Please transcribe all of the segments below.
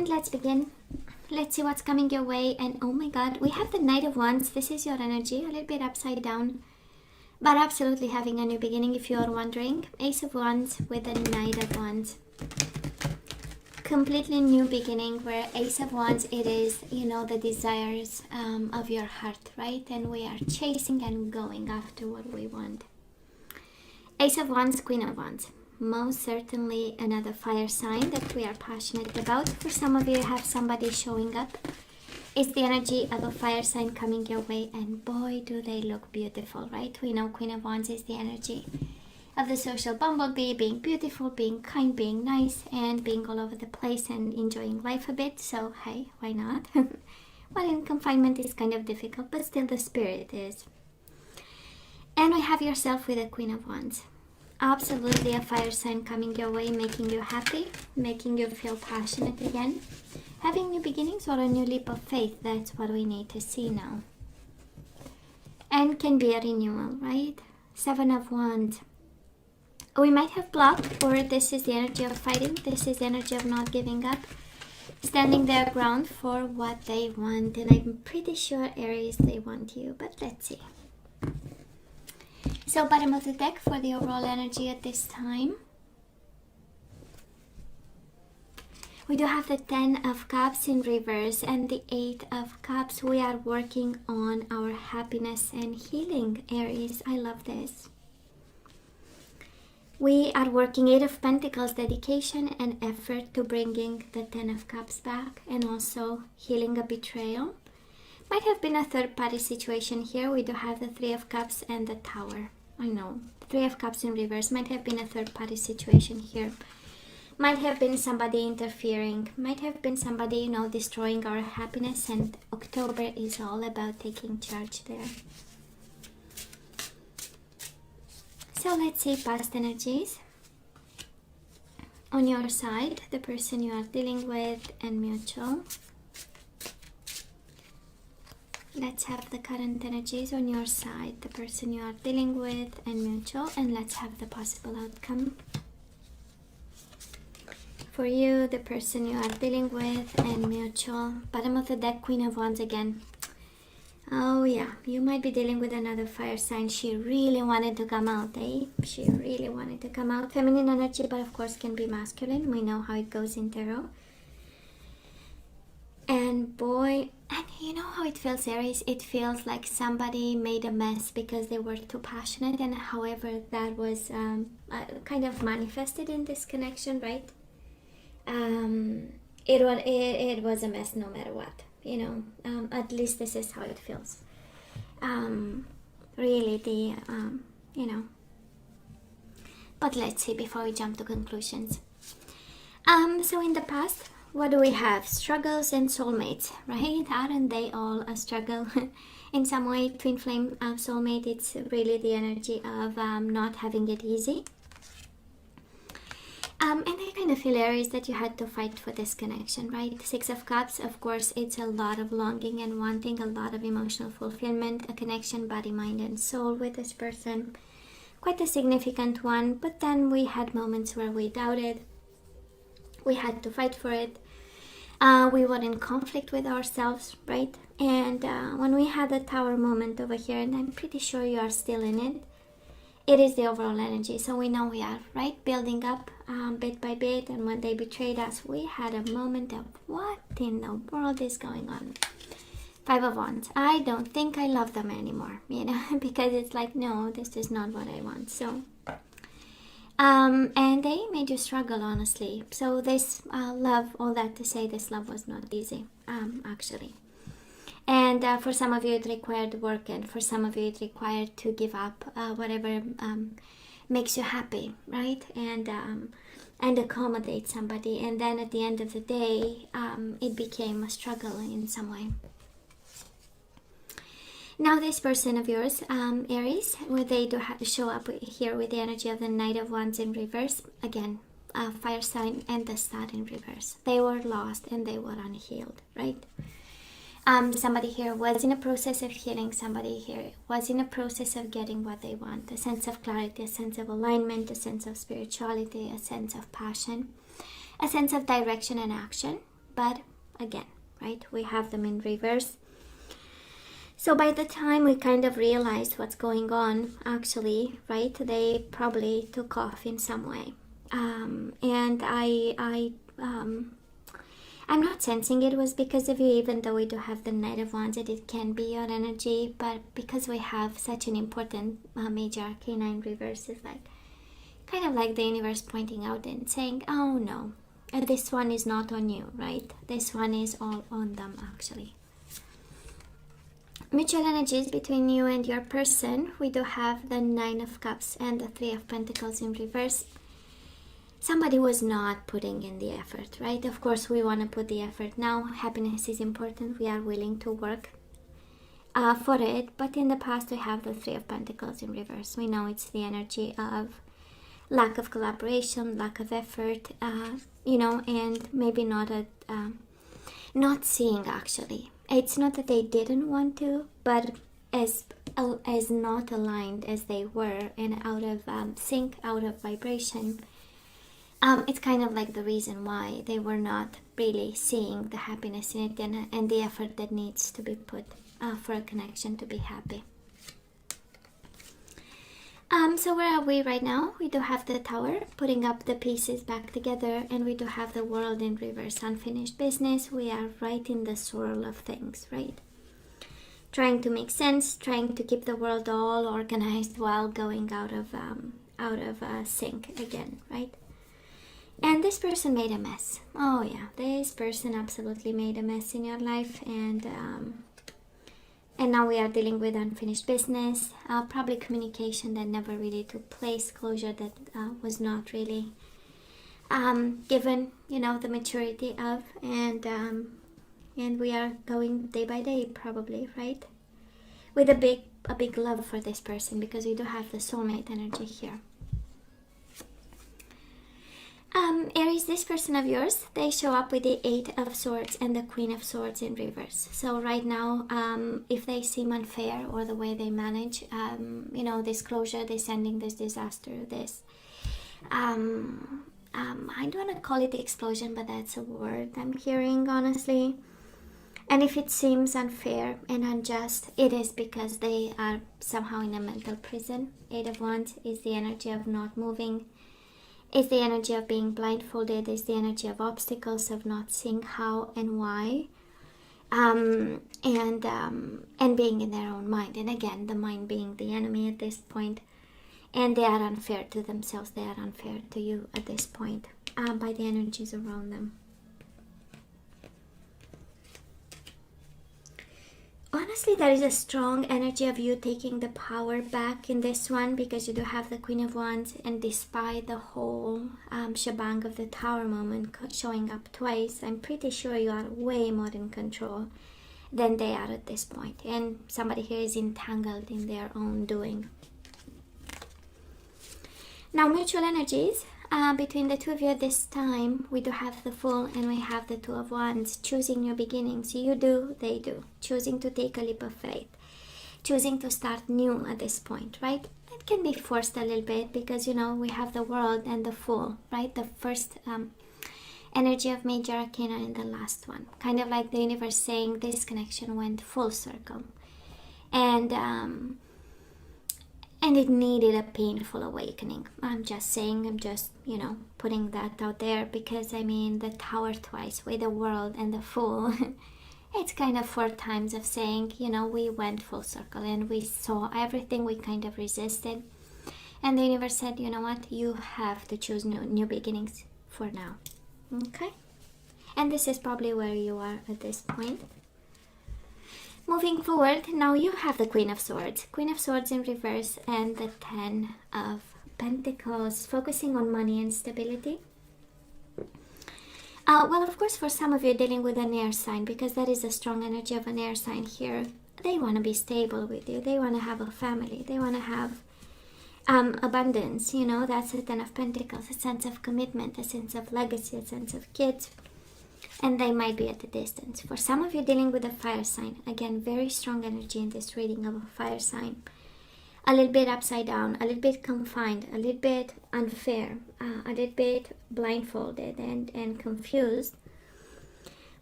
And let's begin. Let's see what's coming your way. And oh my god, we have the Knight of Wands. This is your energy, a little bit upside down, but absolutely having a new beginning if you are wondering. Ace of Wands with the Knight of Wands. Completely new beginning, where Ace of Wands, it is, you know, the desires of your heart, right? And we are chasing and going after what we want. Ace of Wands, Queen of Wands. Most certainly another fire sign that we are passionate about. For some of you, have somebody showing up. It's the energy of a fire sign coming your way, and boy, do they look beautiful, right? We know Queen of Wands is the energy of the social bumblebee, being beautiful, being kind, being nice, and being all over the place and enjoying life a bit. So hey, why not? Well, in confinement is kind of difficult, but still the spirit is. And we have yourself with the Queen of Wands. Absolutely a fire sign coming your way, making you happy, making you feel passionate again. Having new beginnings or a new leap of faith, that's what we need to see now. And can be a renewal, right? Seven of Wands. We might have blocked, or this is the energy of fighting. This is the energy of not giving up, standing their ground for what they want. And I'm pretty sure, Aries, they want you, but let's see. So bottom of the deck for the overall energy at this time. We do have the 10 of Cups in reverse and the 8 of Cups. We are working on our happiness and healing, Aries. I love this. We are working 8 of Pentacles, dedication and effort to bringing the 10 of Cups back, and also healing a betrayal. Might have been a third-party situation here. We do have the 3 of Cups and the Tower. I know, 3 of Cups in reverse. Might have been a third-party situation here. Might have been somebody interfering. Might have been somebody, you know, destroying our happiness. And October is all about taking charge there. So let's see past energies. On your side, the person you are dealing with and mutual. Let's have the current energies on your side, the person you are dealing with and mutual, and let's have the possible outcome. For you, the person you are dealing with and mutual. Bottom of the deck, Queen of Wands again. Oh yeah, you might be dealing with another fire sign. She really wanted to come out, eh? She really wanted to come out. Feminine energy, but of course can be masculine. We know how it goes in tarot. And boy, and you know how it feels, Aries? It feels like somebody made a mess because they were too passionate, and however that was kind of manifested in this connection, right? It was a mess no matter what, you know. At least this is how it feels. Really, you know. But let's see before we jump to conclusions. So in the past, what do we have? Struggles and soulmates, right? Aren't they all a struggle? In some way, twin flame soulmate, it's really the energy of not having it easy. And I kind of feel, Aries, that you had to fight for this connection, right? 6 of Cups, of course, it's a lot of longing and wanting, a lot of emotional fulfillment, a connection, body, mind, and soul with this person. Quite a significant one, but then we had moments where we doubted. We had to fight for it. We were in conflict with ourselves, right? And when we had the Tower moment over here, and I'm pretty sure you are still in it, it is the overall energy. So we know we are, right, building up bit by bit. And when they betrayed us, we had a moment of what in the world is going on? 5 of Wands. I don't think I love them anymore, you know, because it's like, no, this is not what I want. So and they made you struggle, honestly. So this love, all that to say, this love was not easy, actually. And for some of you it required work, and for some of you it required to give up whatever makes you happy, right? And accommodate somebody. And then at the end of the day, it became a struggle in some way. Now this person of yours, Aries, where they do show up here with the energy of the Knight of Wands in reverse. Again, fire sign and the Star in reverse. They were lost and they were unhealed, right? Somebody here was in a process of healing. Somebody here was in a process of getting what they want. A sense of clarity, a sense of alignment, a sense of spirituality, a sense of passion, a sense of direction and action. but again, right, we have them in reverse. So by the time we kind of realized what's going on, actually, right, they probably took off in some way. And I'm not sensing it was because of you, even though we do have the Knight of Wands, it can be your energy, but because we have such an important major arcana in reverse, is like kind of like the universe pointing out and saying, oh no, this one is not on you, right? This one is all on them, actually. Mutual energies between you and your person, we do have the Nine of Cups and the Three of Pentacles in reverse. Somebody was not putting in the effort, right? Of course, we want to put the effort now. Happiness is important. We are willing to work for it. But in the past, we have the Three of Pentacles in reverse. We know it's the energy of lack of collaboration, lack of effort, you know, and maybe not seeing, actually. It's not that they didn't want to, but as not aligned as they were and out of sync, out of vibration, it's kind of like the reason why they were not really seeing the happiness in it and the effort that needs to be put for a connection to be happy. So where are we right now? We do have the Tower, putting up the pieces back together, and we do have the World in reverse, unfinished business. We are right in the swirl of things, right? Trying to make sense, trying to keep the world all organized while going out of sync again, right? And this person made a mess. Oh yeah, this person absolutely made a mess in your life, and now we are dealing with unfinished business, probably communication that never really took place, closure that was not really given, you know, the maturity of, and we are going day by day, probably, right? With a big love for this person, because we do have the soulmate energy here. Aries, this person of yours, they show up with the Eight of Swords and the Queen of Swords in reverse. So right now, if they seem unfair or the way they manage, you know, this closure, this ending, this disaster, this, I don't want to call it the explosion, but that's a word I'm hearing, honestly. And if it seems unfair and unjust, it is because they are somehow in a mental prison. Eight of Wands is the energy of not moving. It's the energy of being blindfolded. It's the energy of obstacles, of not seeing how and why, and being in their own mind. And again, the mind being the enemy at this point. And they are unfair to themselves. They are unfair to you at this point by the energies around them. Honestly, there is a strong energy of you taking the power back in this one, because you do have the Queen of Wands, and despite the whole shebang of the Tower moment showing up twice, I'm pretty sure you are way more in control than they are at this point. And somebody here is entangled in their own doing. Now, mutual energies. Between the two of you at this time, we do have the Fool and we have the Two of Wands. Choosing new beginnings. You do, they do. Choosing to take a leap of faith. Choosing to start new at this point, right? It can be forced a little bit because, you know, we have the World and the Fool, right? The first energy of major arcana and the last one. Kind of like the universe saying this connection went full circle. And it needed a painful awakening. I'm just saying, I'm just, you know, putting that out there, because I mean, the Tower twice with the World and the Fool, it's kind of 4 times of saying, you know, we went full circle and we saw everything we kind of resisted. And the universe said, you know what, you have to choose new beginnings for now. Okay? And this is probably where you are at this point. Moving forward, now you have the Queen of Swords. Queen of Swords in reverse and the Ten of Pentacles, focusing on money and stability. Well, of course, for some of you dealing with an air sign, because that is a strong energy of an air sign here. They want to be stable with you. They want to have a family. They want to have abundance. You know, that's the Ten of Pentacles, a sense of commitment, a sense of legacy, a sense of kids. And they might be at a distance. For some of you dealing with a fire sign, again, very strong energy in this reading of a fire sign. A little bit upside down, a little bit confined, a little bit unfair, a little bit blindfolded and confused.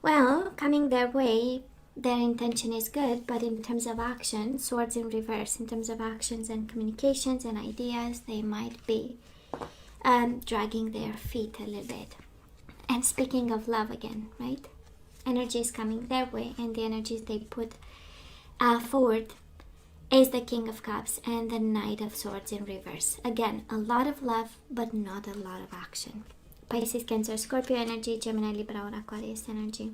Well, coming their way, their intention is good, but in terms of action, swords in reverse, in terms of actions and communications and ideas, they might be dragging their feet a little bit. And speaking of love again, right? Energy is coming their way, and the energies they put forward is the King of Cups and the Knight of Swords in reverse. Again, a lot of love, but not a lot of action. Pisces, Cancer, Scorpio energy, Gemini, Libra, or Aquarius energy.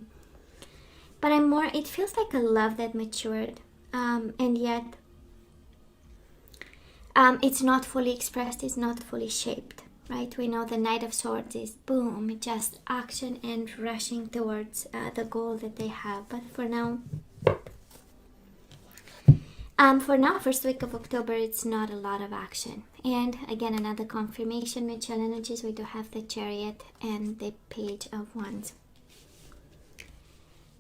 But it feels like a love that matured, and yet it's not fully expressed, it's not fully shaped, right? We know the Knight of Swords is boom, just action and rushing towards the goal that they have. But for now, first week of October, it's not a lot of action. And again, another confirmation, mutual energies, we do have the Chariot and the Page of Wands.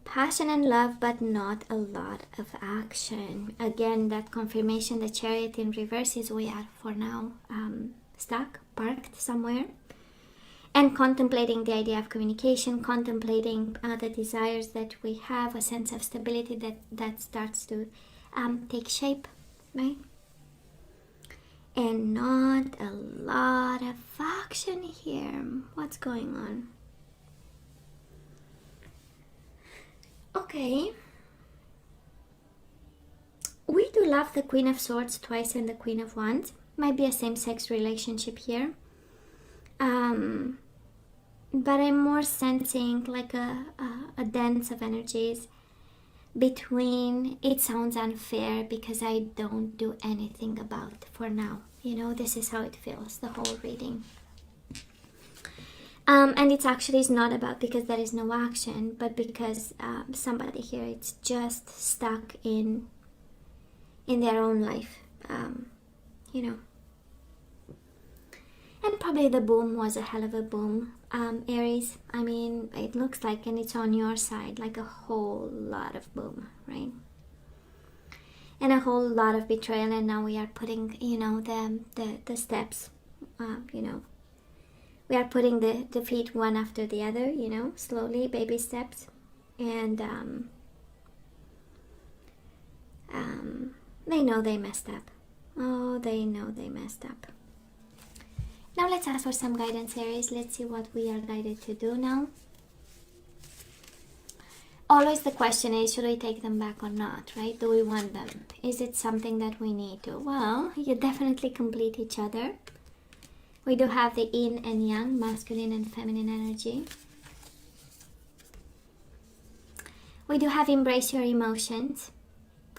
Passion and love, but not a lot of action. Again, that confirmation, the Chariot in reverse, is we are for now stuck, parked somewhere, and contemplating the idea of communication, contemplating the desires that we have, a sense of stability that starts to take shape, right? And not a lot of action here. What's going on? Okay. We do love the Queen of Swords twice and the Queen of Wands. Might be a same-sex relationship here. But I'm more sensing like a dance of energies between it sounds unfair because I don't do anything about it for now. You know, this is how it feels, the whole reading. And it's actually is not about because there is no action, but because somebody here it's just stuck in their own life, you know. And probably the boom was a hell of a boom. Aries, I mean, it looks like, and it's on your side, like a whole lot of boom, right? And a whole lot of betrayal, and now we are putting, you know, the steps, you know. We are putting the feet one after the other, you know, slowly, baby steps. And they know they messed up. Oh, they know they messed up. Now let's ask for some guidance, Aries. Let's see what we are guided to do now. Always the question is, should we take them back or not, right? Do we want them? Is it something that we need to? Well, you definitely complete each other. We do have the yin and yang, masculine and feminine energy. We do have embrace your emotions.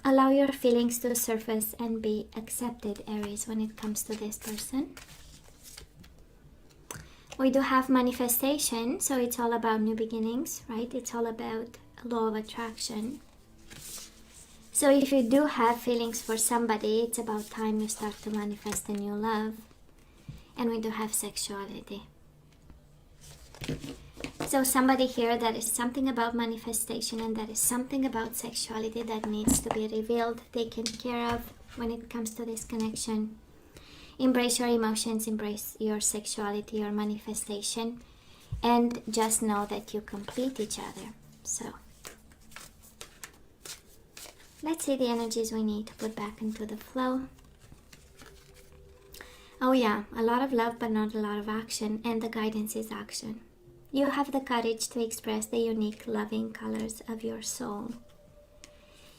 Allow your feelings to surface and be accepted, Aries, when it comes to this person. We do have manifestation, so it's all about new beginnings, right? It's all about law of attraction. So if you do have feelings for somebody, it's about time you start to manifest a new love. And we do have sexuality. So somebody here, that is something about manifestation, and that is something about sexuality that needs to be revealed, taken care of when it comes to this connection. Embrace your emotions, embrace your sexuality, your manifestation, and just know that you complete each other. So let's see the energies we need to put back into the flow. Oh yeah, a lot of love, but not a lot of action, and the guidance is action. You have the courage to express the unique, loving colors of your soul.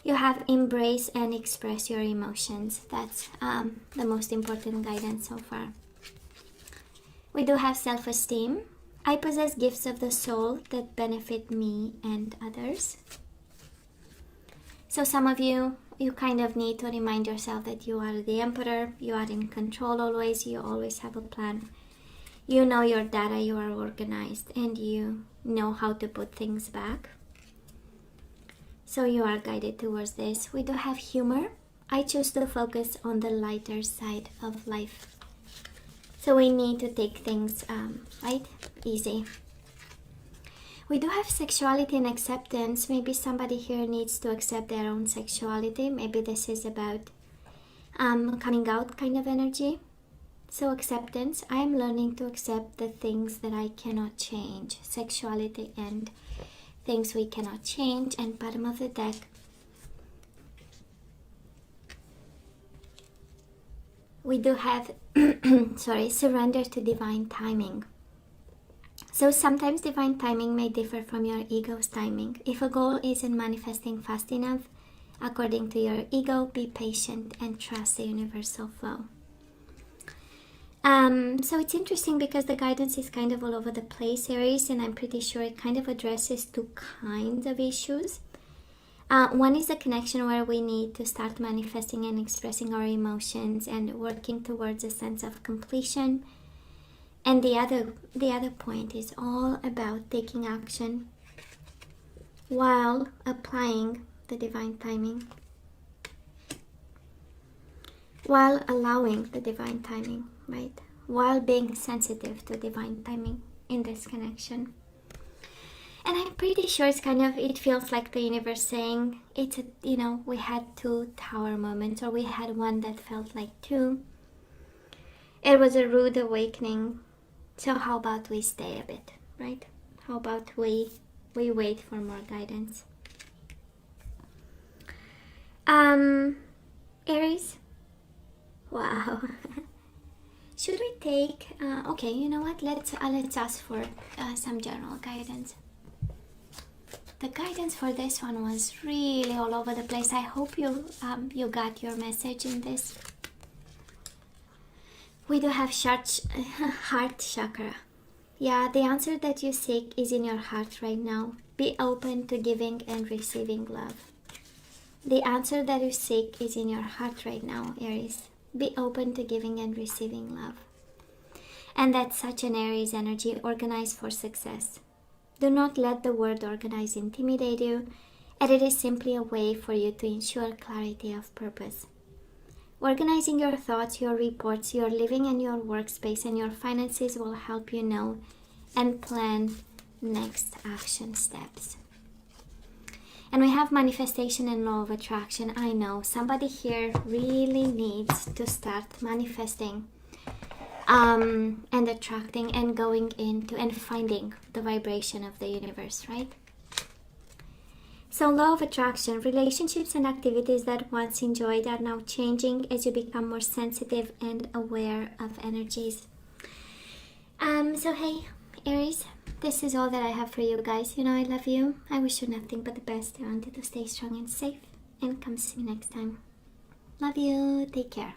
You have embrace and express your emotions. That's the most important guidance so far. We do have self-esteem. I possess gifts of the soul that benefit me and others. So some of you kind of need to remind yourself that you are the emperor. You are in control always. You always have a plan. You know your data. You are organized. And you know how to put things back. So you are guided towards this. We do have humor. I choose to focus on the lighter side of life. So we need to take things right, easy. We do have sexuality and acceptance. Maybe somebody here needs to accept their own sexuality. Maybe this is about coming out kind of energy. So acceptance. I am learning to accept the things that I cannot change. Sexuality and things we cannot change, and bottom of the deck, we do have surrender to divine timing. So sometimes divine timing may differ from your ego's timing. If a goal isn't manifesting fast enough according to your ego, be patient and trust the universal flow. So it's interesting because the guidance is kind of all over the place, Aries, and I'm pretty sure it kind of addresses two kinds of issues. One is the connection where we need to start manifesting and expressing our emotions and working towards a sense of completion. And the other point is all about taking action while applying the divine timing, while allowing the divine timing, right? While being sensitive to divine timing in this connection. And I'm pretty sure it feels like the universe saying, we had two tower moments, or we had one that felt like two. It was a rude awakening. So how about we stay a bit, right? How about we wait for more guidance? Aries? Wow. Should we take, okay, you know what? Let's ask for some general guidance. The guidance for this one was really all over the place. I hope you got your message in this. We do have heart chakra. Yeah, the answer that you seek is in your heart right now. Be open to giving and receiving love. The answer that you seek is in your heart right now, Aries. Be open to giving and receiving love. And that's such an Aries energy, organized for success. Do not let the word organize intimidate you, and it is simply a way for you to ensure clarity of purpose. Organizing your thoughts, your reports, your living and your workspace, and your finances will help you know and plan next action steps. And we have manifestation and law of attraction. I know somebody here really needs to start manifesting and attracting and going into and finding the vibration of the universe, right? So law of attraction, relationships and activities that once enjoyed are now changing as you become more sensitive and aware of energies. So hey, Aries, this is all that I have for you guys. I love you. I wish you nothing but the best. I want you to stay strong and safe, and come see me next time. Love you. Take care.